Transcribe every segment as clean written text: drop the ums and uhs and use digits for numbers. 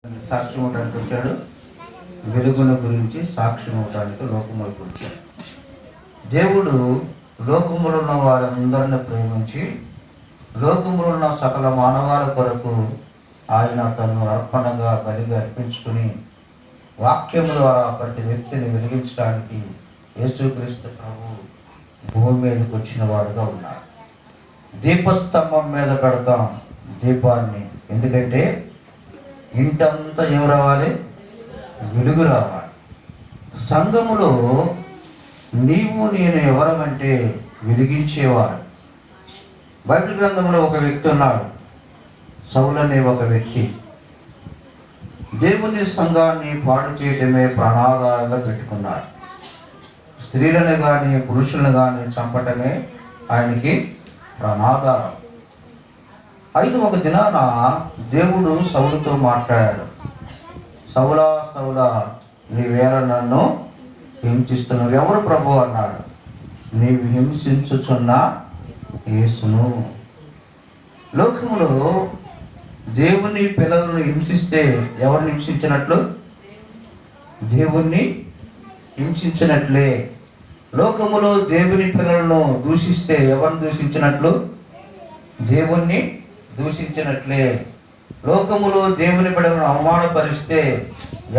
సాక్ష్యం ఇవ్వడానికి వచ్చాడు. వెలుగును గురించి సాక్ష్యం ఇవ్వడానికి లోకములకు వచ్చాడు. దేవుడు లోకములో ఉన్న వారందరిని ప్రేమించి లోకములో ఉన్న సకల మానవాల కొరకు ఆయన తను అర్పణగా బలిగా అర్పించుకుని వాక్యము ద్వారా ప్రతి వ్యక్తిని వెలిగించడానికి యేసుక్రీస్తు ప్రభు భూమి మీదకి వచ్చిన వాడుగా ఉన్నాడు. దీపస్తంభం మీద పెడతాం దీపాన్ని, ఎందుకంటే ఇంటంతా ఏం రావాలి? వెలుగు రావాలి. సంఘములో నీవు నేను ఎవరమంటే వెలిగించేవాడు. బైబిల్ గ్రంథంలో ఒక వ్యక్తి ఉన్నాడు, సౌలు అనే ఒక వ్యక్తి. దేవుని సంఘాన్ని పాడు చేయటమే ప్రణాళికగా పెట్టుకున్నాడు. స్త్రీలను కానీ పురుషులను కానీ చంపటమే ఆయనకి ప్రమాదారం. అయితే ఒక దినాన దేవుడు సౌలుతో మాట్లాడాడు. సౌలా సౌలా, నీవేళ నన్ను హింసిస్తున్నావు. ఎవరు ప్రభు అన్నాడు. నీవు హింసించుచున్న యేసును. లోకములో దేవుని పిల్లలను హింసిస్తే ఎవరిని హింసించినట్లు? దేవుణ్ణి హింసించినట్లే. లోకములో దేవుని పిల్లలను దూషిస్తే ఎవరిని దూషించినట్లు? దేవుణ్ణి దూషించినట్లే. లోకములో దేవుని బిడ్డలను అవమానపరిస్తే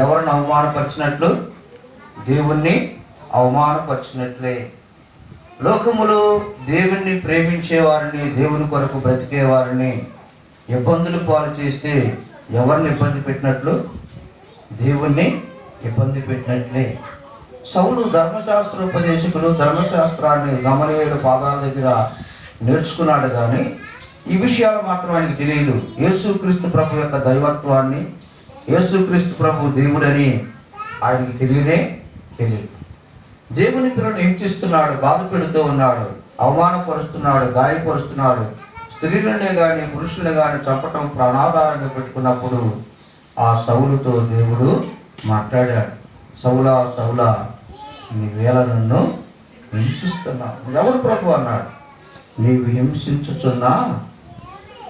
ఎవరిని అవమానపరిచినట్లు? దేవుణ్ణి అవమానపరిచినట్లే. లోకములో దేవుణ్ణి ప్రేమించే వారిని, దేవుని కొరకు బ్రతికే వారిని ఇబ్బందులు పాలు చేస్తే ఎవరిని ఇబ్బంది పెట్టినట్లు? దేవుణ్ణి ఇబ్బంది పెట్టినట్లే. సౌలు ధర్మశాస్త్రోపదేశకుడు, ధర్మశాస్త్రాన్ని గమనియేలు పాదాల దగ్గర నేర్చుకున్నాడు, కానీ ఈ విషయాలు మాత్రం ఆయనకి తెలియదు. యేసుక్రీస్తు ప్రభు యొక్క దైవత్వాన్ని, యేసుక్రీస్తు ప్రభు దేవుడని ఆయనకి తెలియదు. దేవుని పిల్లలను హింసిస్తున్నాడు, బాధ పెడుతూ ఉన్నాడు, అవమానపరుస్తున్నాడు, గాయపరుస్తున్నాడు. స్త్రీలనే కానీ పురుషులనే కానీ చంపటం ప్రాణాధారంగా పెట్టుకున్నప్పుడు ఆ సౌలుతో దేవుడు మాట్లాడాడు. సౌలా సౌలా, నీవేళ నన్ను హింసిస్తున్నావు. ఎవరు ప్రభు అన్నాడు. నీవు హింసించుచున్నా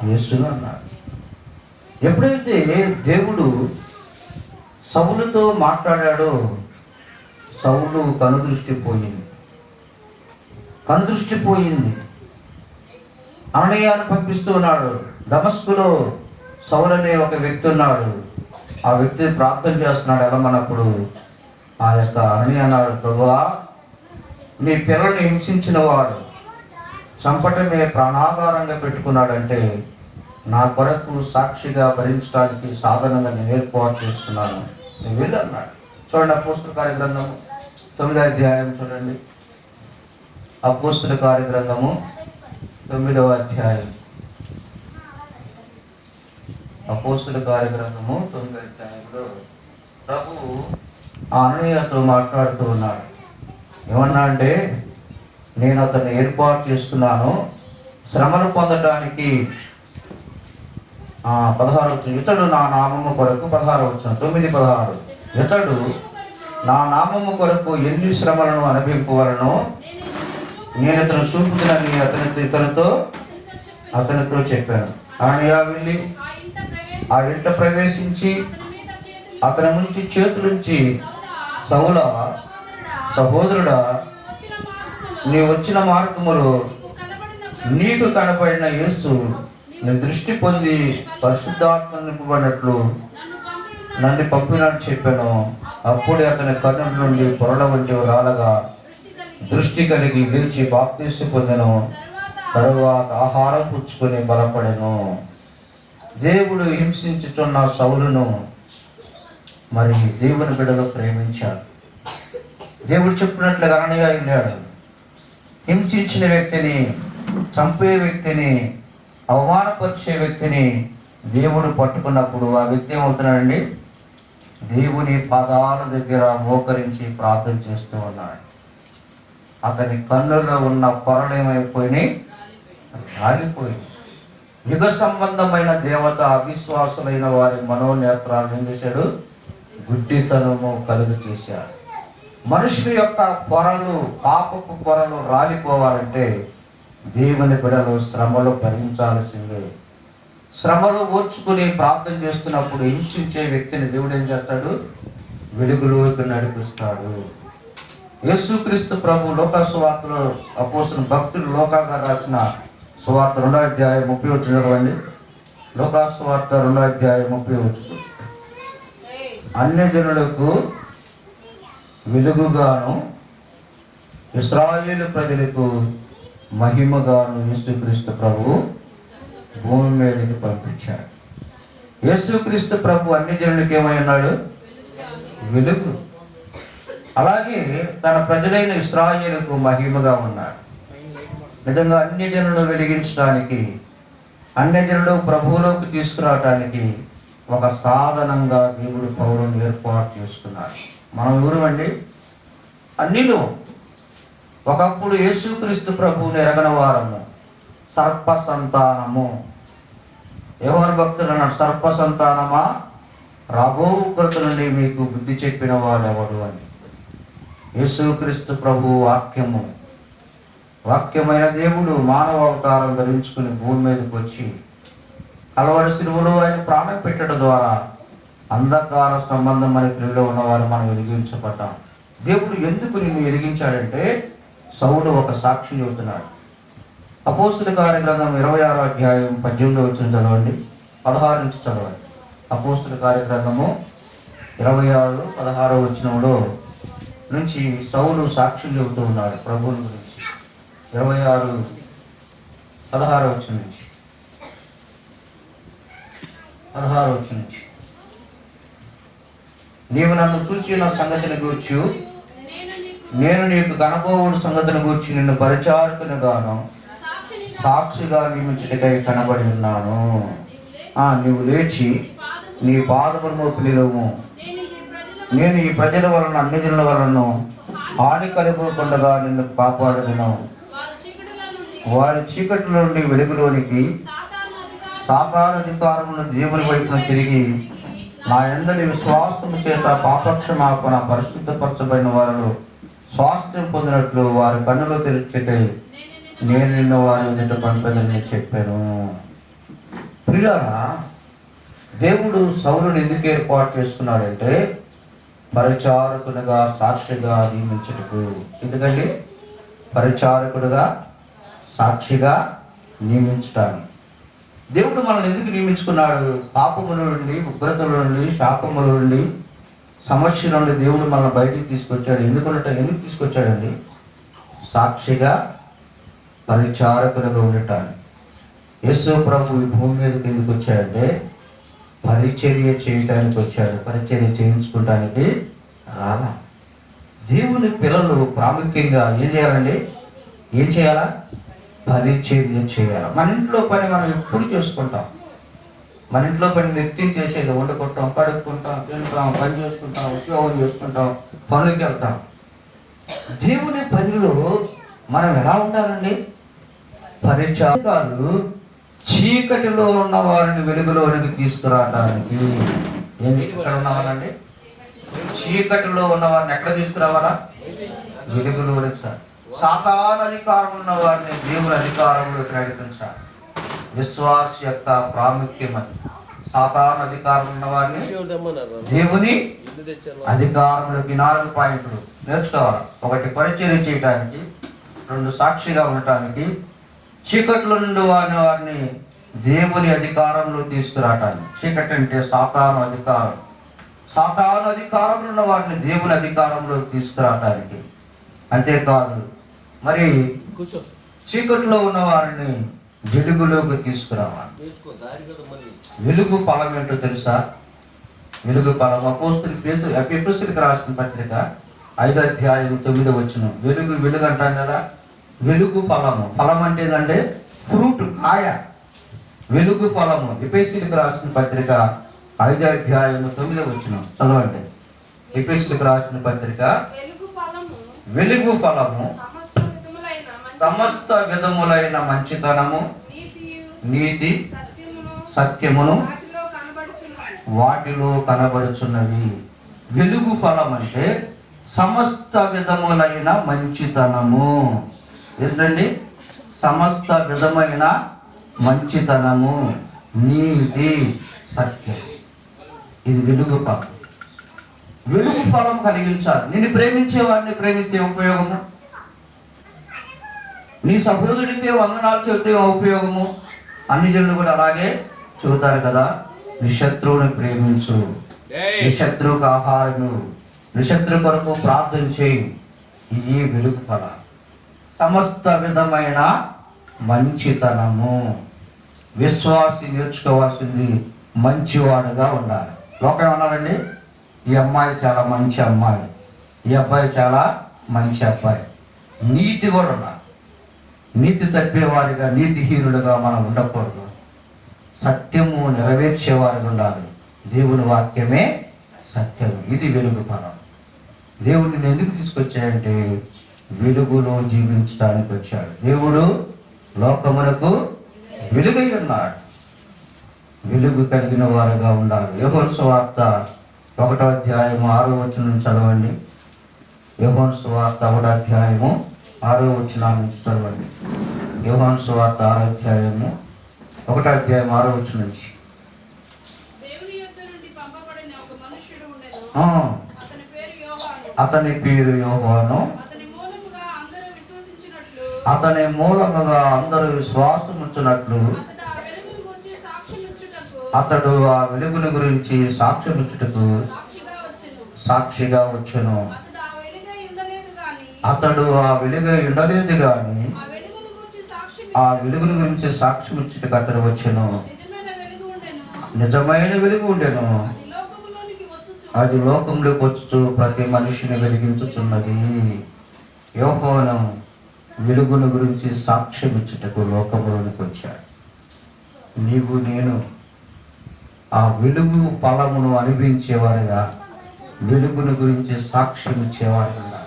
యేసును అన్నాడు. ఎప్పుడైతే దేవుడు సౌలుతో మాట్లాడాడో సౌలు కనుదృష్టి పోయింది. అననీయాను పంపిస్తూ ఉన్నాడు. దమస్కులో సౌలు అనే ఒక వ్యక్తి ఉన్నాడు. ఆ వ్యక్తి ప్రార్థన చేస్తున్నాడు. వెళ్ళమన్నప్పుడు ఆ యొక్క అననీయ అన్నాడు, ప్రభువా, నీ పిల్లల్ని హింసించిన వాడు చంపటమే ప్రాణాధారంగా పెట్టుకున్నాడంటే నా కొరకు సాక్షిగా భరించడానికి సాధనంగా నేను ఏర్పాటు చేస్తున్నాను, నేను వెళ్ళి అన్నాడు. చూడండి, అపోస్తుల కార్యగ్రంథము 9వ అధ్యాయం చూడండి. అపోస్తుల కార్యగ్రంథము 9వ అధ్యాయం. అపోస్తుల కార్యగ్రంథము 9వ అధ్యాయంలో ప్రభు అననీయతో మాట్లాడుతూ ఉన్నాడు. ఏమన్నా అంటే, నేను అతన్ని ఏర్పాటు చేసుకున్నాను శ్రమను పొందడానికి. 16 ఇతడు నా నామము కొరకు 9:16 ఇతడు నా నామము కొరకు ఎన్ని శ్రమలను అనుభవింపవలనో నేను ఇతను చూపుతున్నని అతనితో చెప్పాను. అననీయ వెళ్ళి ఆ ఇంట ప్రవేశించి అతని నుంచి చేతులుంచి, సౌలా, సహోదరుడా, నీ వచ్చిన మార్గములో నీకు కనపడిన యేసు నీ దృష్టి పొంది పరిశుద్ధాత్మ నింపబడినట్లు నన్ను పంపినట్టు చెప్పాను. అప్పుడే అతని కన్నుల నుండి పొరల వంటి రాలగా దృష్టి కలిగి లేచి బాప్తీసు పొందెను. తరువాత ఆహారం పుచ్చుకొని బలపడెను. దేవుడు హింసించుతున్న సౌలును మరి దేవుని బిడ్డలు ప్రేమించాడు. దేవుడు చెప్పినట్లుగా అననీయ వెళ్ళాడు. హింసించిన వ్యక్తిని, చంపే వ్యక్తిని, అవమానపరిచే వ్యక్తిని దేవుడు పట్టుకున్నప్పుడు ఆ వ్యక్తి ఏమవుతున్నాడండి? దేవుని పాదాల దగ్గర మోకరించి ప్రార్థన చేస్తూ ఉన్నాడు. అతని కన్నుల్లో ఉన్న పొరలు ఏమైపోయినాయి? రాలిపోయింది. యుగ సంబంధమైన దేవత అవిశ్వాసులైన వారి మనోనేత్రాలను ఏం చేశాడు? గుడ్డితనము కలుగు చేశాడు. మనుషుల యొక్క పొరలు, పాపపు పొరలు రాలిపోవాలంటే దేవుని బిడ్డలు శ్రమలు భరించాల్సిందే. శ్రమలు ఓర్చుకుని ప్రార్థన చేస్తున్నప్పుడు హింసించే వ్యక్తిని దేవుడు ఏం చేస్తాడు? వెలుగులోకి నడిపిస్తాడు. యేసుక్రీస్తు ప్రభు లోకా సువార్తలో అపోస్తుల భక్తులు లోకాగా రాసిన సువార్త 2వ అధ్యాయం 30 వచ్చిన చదవండి. లోకా సువార్త 2వ అధ్యాయం 30 వచ్చు. అన్యజనులకు వెలుగుగాను ఇశ్రాయేలు ప్రజలకు మహిమగాను యేసుక్రీస్తు ప్రభు భూమి మీదకి పంపించాడు. యేసుక్రీస్తు ప్రభు అన్ని జనులకు ఏమై ఉన్నాడు? వెలుగు. అలాగే తన ప్రజలైన ఇశ్రాయేలుకు మహిమగా ఉన్నాడు. నిజంగా అన్ని జనులను వెలిగించడానికి, అన్ని జనులు ప్రభువులోకి తీసుకురావటానికి ఒక సాధనంగా దేవుడు పౌరుని ఏర్పాటు చేసుకున్నాడు. మనం ఎవరు అండి? అన్నిలో ఒకప్పుడు యేసుక్రీస్తు ప్రభువుని ఎరగని వారము, సర్ప సంతానము. యోహాను భక్తుడు అన్నాడు, సర్ప సంతానమా, రాబో ఉగ్రత నుండి మీకు బుద్ధి చెప్పిన వాడెవడు అని. యేసుక్రీస్తు ప్రభు వాక్యమైన దేవుడు మానవ అవతారం ధరించుకుని భూమి మీదకి వచ్చి కలవరి శిలువలో ఆయన ప్రాణం పెట్టడం ద్వారా అంధకార సంబంధమైన క్రియలో ఉన్నవారు మనం వెలిగించబడ్డాం. దేవుడు ఎందుకు నిన్ను వెలిగించాడంటే సౌలు ఒక సాక్షి చెబుతున్నాడు. అపోస్తుల కార్యగ్రంథం 26వ అధ్యాయం 18 వచ్చిన చదవండి, 16 నుంచి చదవండి. అపోస్తుల కార్యగ్రంథము 26 16 వచనంలో నుంచి సౌలు సాక్షులు చెబుతూ ఉన్నాడు ప్రభువుని గురించి. 26 16 వచనం నుంచి 16 వచనం నుంచి నీవు నన్ను చూచిన సంగతిని గూర్చి, నేను నీకు కనబోవుడు సంగతిని గూర్చి నిన్ను పరిచారకుని గాను సాక్షిగా నియమించుటకై కనబడి ఉన్నాను. నీవు లేచి నీ పాదములు మోపి నిలువుము. నేను ఈ ప్రజల వలన అన్ని జనుల వలన హాని కలుగకుండగా నిన్ను కాపాడుదును. వారి చీకటి నుండి వెలుగులోనికి, సాతాను అధికారమును దేవుని వైపున తిరిగి నా యందలి విశ్వాసము చేత పాపక్షమాపణ పరిశుద్ధపరచబడిన వారు స్వాస్థ్యం పొందినట్లు వారి కన్నులు తెరిచికై నేను నిన్ను వారి ఎదుట పంపదని చెప్పాను. ప్రియులారా, దేవుడు సౌలుని ఎందుకు ఏర్పాటు చేసుకున్నాడంటే పరిచారకునిగా, సాక్షిగా నియమించుటకు. ఎందుకండి? పరిచారకుడుగా, సాక్షిగా నియమించటాన్ని. దేవుడు మనల్ని ఎందుకు నియమించుకున్నాడు? పాపముల నుండి, ఉగ్రతల నుండి, శాపముల నుండి, సమస్య నుండి దేవుడు మనల్ని బయటికి తీసుకొచ్చాడు. ఎందుకు తీసుకొచ్చాడండి? సాక్షిగా, పరిచారకులుగా ఉండటాన్ని. యేసు ప్రభు ఈ భూమి మీదకి ఎందుకు వచ్చాడంటే పరిచర్య చేయటానికి వచ్చాడు. పరిచర్య చేయించుకోవటానికి రాలా. దేవుని పిల్లలు ప్రాముఖ్యంగా ఏం చేయాలండి? ఏం చేయాలా? పరిచర్య చేయాలి. మన ఇంట్లో పని మనం ఎప్పుడు చేసుకుంటాం. మన ఇంట్లో పని నిత్యం చేసేది వండుకుంటాం, కడుక్కుంటాం, తింటాం, పని చేసుకుంటాం, ఉద్యోగం చేసుకుంటాం, పనులకి వెళ్తాం. దేవుని పనిలో మనం ఎలా ఉండాలండి? పరిచారకులు చీకటిలో ఉన్న వారిని వెలుగులోనికి తీసుకురావడానికి. ఎక్కడ ఉన్నవారండి? చీకటిలో ఉన్న వారిని ఎక్కడ తీసుకురావాలా? వెలుగులోనికి. సాతాను అధికారం ఉన్న వారిని దేవుని అధికారంలోకి నడిపించాలి. విశ్వాస యొక్క ప్రాముఖ్యమని. సాతాను అధికారం ఉన్న వారిని దేవుని అధికారంలోకి 4 పాయింట్లు నేర్చుకోవాలి. 1 పరిచర్య చేయటానికి, 2 సాక్షిగా ఉండటానికి, చీకట్లో నుండి వారిని దేవుని అధికారంలో తీసుకురావటానికి. చీకటి అంటే సాతాను అధికారం. సాతాను అధికారంలో ఉన్న వారిని దేవుని అధికారంలో తీసుకురావటానికి. అంతేకాదు, మరి చీకట్లో ఉన్న వారిని వెలుగులోకి తీసుకురావాలి. వెలుగు ఫలం ఏంటో తెలుసా? వెలుగు ఫలం ఎఫెసీయులకు రాసిన పత్రిక 5వ అధ్యాయం 9వ వచనం. వెలుగు అంటాం కదా. వెలుగు ఫలము. ఫలం అంటే ఏంటంటే ఫ్రూట్, కాయ. వెలుగు ఫలము. ఎఫెసీయులకు రాసిన పత్రిక 5వ అధ్యాయం 9వ వచనం చదవండి. ఎఫెసీయులకు రాసిన పత్రిక, వెలుగు ఫలము సమస్త విధములైన మంచితనము, నీతి, సత్యమును వాటిలో కనబడుచున్నవి. వెలుగు ఫలం అంటే సమస్త విధములైన మంచితనము. ఏంటండి? సమస్త విధమైన మంచితనము, నీతి, సత్యం. ఇది వెలుగు ఫలం. వెలుగు ఫలం కలిగించాలి. నిన్ను ప్రేమించే వారిని ప్రేమిస్తే ఉపయోగము, నీ సహోదరుడికి వందనాలు చెబితే ఉపయోగము. అన్ని జనులు కూడా అలాగే చెబుతారు కదా. నీ శత్రువుని ప్రేమించు, నీ శత్రువుకు ఆహారము, నీ శత్రువు కొరకు ప్రార్థన చేయి. ఈ వెలుగు ఫల. సమస్త విధమైన మంచితనము. విశ్వాసి నేర్చుకోవాల్సింది మంచివాడుగా ఉండాలి. లోకం ఏమన్నారండి, ఈ అమ్మాయి చాలా మంచి అమ్మాయి, ఈ అబ్బాయి చాలా మంచి అబ్బాయి. నీతి కూడా ఉండాలి. నీతి తప్పేవారిగా, నీతిహీనుడుగా మనం ఉండకూడదు. సత్యము నెరవేర్చేవారిగా ఉండాలి. దేవుని వాక్యమే సత్యం. ఇది వెలుగు ఫలం. దేవుడిని ఎందుకు తీసుకొచ్చాడంటే వెలుగులో జీవించడానికి వచ్చాడు. దేవుడు లోకమునకు వెలుగై ఉన్నాడు. వెలుగు కలిగిన వారుగా ఉండాలి. యోహాను సువార్త 1వ అధ్యాయము 6వ వచనం చదవండి. యోహాను సువార్త 1వ అధ్యాయము 6వ వచనం నుంచి చదవండి. యోహాను సువార్త 6వ అధ్యాయము 1వ అధ్యాయం 6వ వచనం నుంచి. అతని పేరు యోహాను. అతని మూలముగా అందరూ విశ్వాసముంచునట్లు అతడు ఆ వెలుగుని గురించి సాక్ష్యమిచ్చుటకు సాక్షిగా వచ్చెను. అతడు ఆ వెలుగై ఉండలేదు గాని ఆ వెలుగుని గురించి సాక్ష్యమిచ్చుటకు అతడు వచ్చెను. నిజమైన వెలుగు ఉండెను. అది లోకంలోకి వచ్చు ప్రతి మనిషిని వెలిగించుచున్నది. యోహాను వెలుగును గురించి సాక్ష్యం ఇచ్చుటకు లోకంలోనికి వచ్చాడు. నీవు నేను ఆ వెలుగు ఫలమును అనుభవించేవారుగా, వెలుగును గురించి సాక్ష్యం ఇచ్చేవారుగా.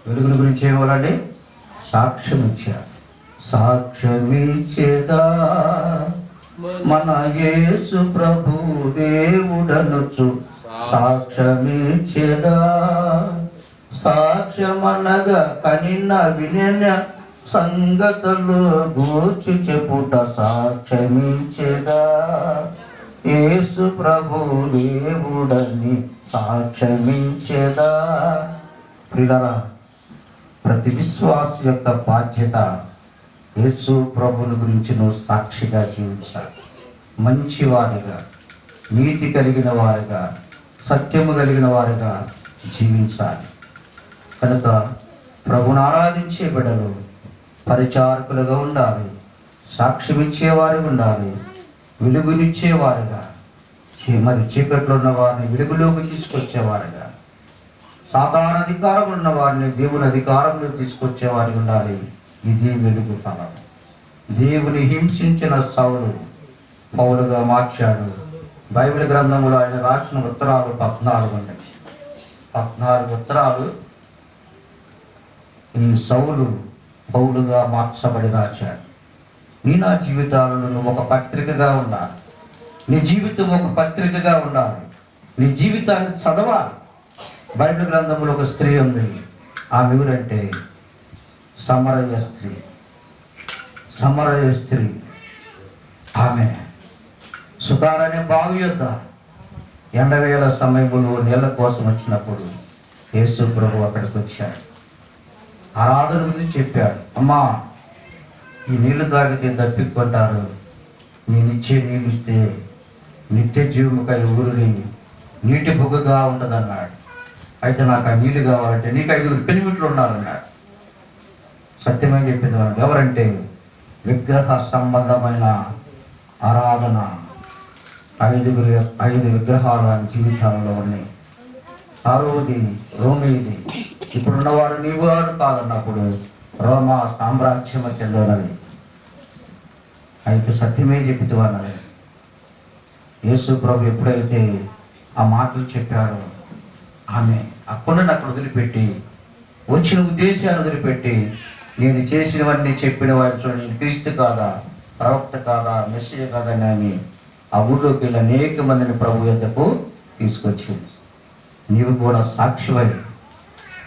వెలుగును గురించి ఏమోనండి, సాక్ష్యం ఇచ్చారు. సాక్ష్యమిచ్చేదా మన యేసు ప్రభు దేవుడనుచు, సాక్ష్యమిచ్చేదా. సాక్ష్యమనగా కనిన వినిన సంగతులు గూర్చి చెప్పుట సాక్ష్యమిచ్చేదా. యేసు ప్రభు దేవుడని సాక్ష్యమిచ్చేదా. ప్రియులారా, ప్రతి విశ్వాసి యొక్క బాధ్యత యేసు ప్రభుని గురించి నువ్వు సాక్షిగా జీవించాలి. మంచివారిగా, నీతి కలిగిన వారిగా, సత్యము కలిగిన వారిగా జీవించాలి. కనుక ప్రభుని ఆరాధించే బిడ్డలు పరిచారకులుగా ఉండాలి. సాక్ష్యం ఇచ్చేవారు ఉండాలి. వెలుగునిచ్చేవారుగా, మరి చీకట్లో ఉన్న వారిని వెలుగులోకి తీసుకొచ్చేవారుగా, సాతాన అధికారం ఉన్న వారిని దేవుని అధికారంలో తీసుకొచ్చేవారు ఉండాలి. ఇది వెలుగు ఫలం. దేవుని హింసించిన సౌలు పౌలుగా మార్చాడు. బైబిల్ గ్రంథంలో ఆయన రాసిన ఉత్తరాలు 14 ఉన్నాయి. 14 ఉత్తరాలు ఈ సౌలు పౌలుగా మార్చబడి రాశాడు. నీ నా జీవితాలను నువ్వు ఒక పత్రికగా ఉండాలి. నీ జీవితం ఒక పత్రికగా ఉండాలి. నీ జీవితాన్ని చదవాలి. బైబిల్ గ్రంథంలో ఒక స్త్రీ ఉంది. ఆమె ఎవరంటే సమరయ స్త్రీ. సమరయ స్త్రీ ఆమె సుకారనే బావి యొద్ద ఎండవేళ సమయంలో నీళ్ళ కోసం వచ్చినప్పుడు యేసు ప్రభు అక్కడికి వచ్చాడు. ఆరాధన గురించి చెప్పాడు. అమ్మా, ఈ నీళ్లు తాగితే దప్పికొంటారు, నేనిచ్చే నీళ్ళు ఇస్తే నిత్య జీవముకై ఊరిని నీటి బుగ్గగా ఉంటుందన్నాడు. అయితే నాకు ఆ నీళ్ళు కావాలంటే నీకు 5 పెనిమిట్లు ఉన్నారన్నాడు. సత్యమని చెప్పింది. ఎవరంటే విగ్రహ సంబంధమైన ఆరాధన 5 విగ్రహాలు ఆయన జీవితాలలో ఉన్నాయి. 6వది రోమీది. ఇప్పుడున్నవాడు నీవాడు కాదన్నప్పుడు రోమా సామ్రాజ్యం కిందన్నది. అయితే సత్యమే చెప్తూ అన్నది. యేసు ప్రభు ఎప్పుడైతే ఆ మాటలు చెప్పాడో ఆమె అక్కడ వదిలిపెట్టి, వచ్చిన ఉద్దేశాన్ని వదిలిపెట్టి, నేను చేసినవన్నీ చెప్పిన వారితో నేను క్రీస్తు కాదా, ప్రవక్త కాదా, మెస్సీయ కాదని ఆమె ఆ ఊళ్ళోకి వెళ్ళి అనేక మందిని ప్రభు యొద్దకు తీసుకొచ్చింది. నీవు కూడా సాక్షివై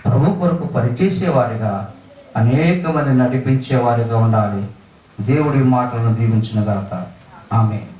ప్రభు కొరకు పనిచేసేవారిగా, అనేక మందిని నడిపించేవారిగా ఉండాలి. దేవుడి మాటలను దీవించును గాక. ఆమేన్.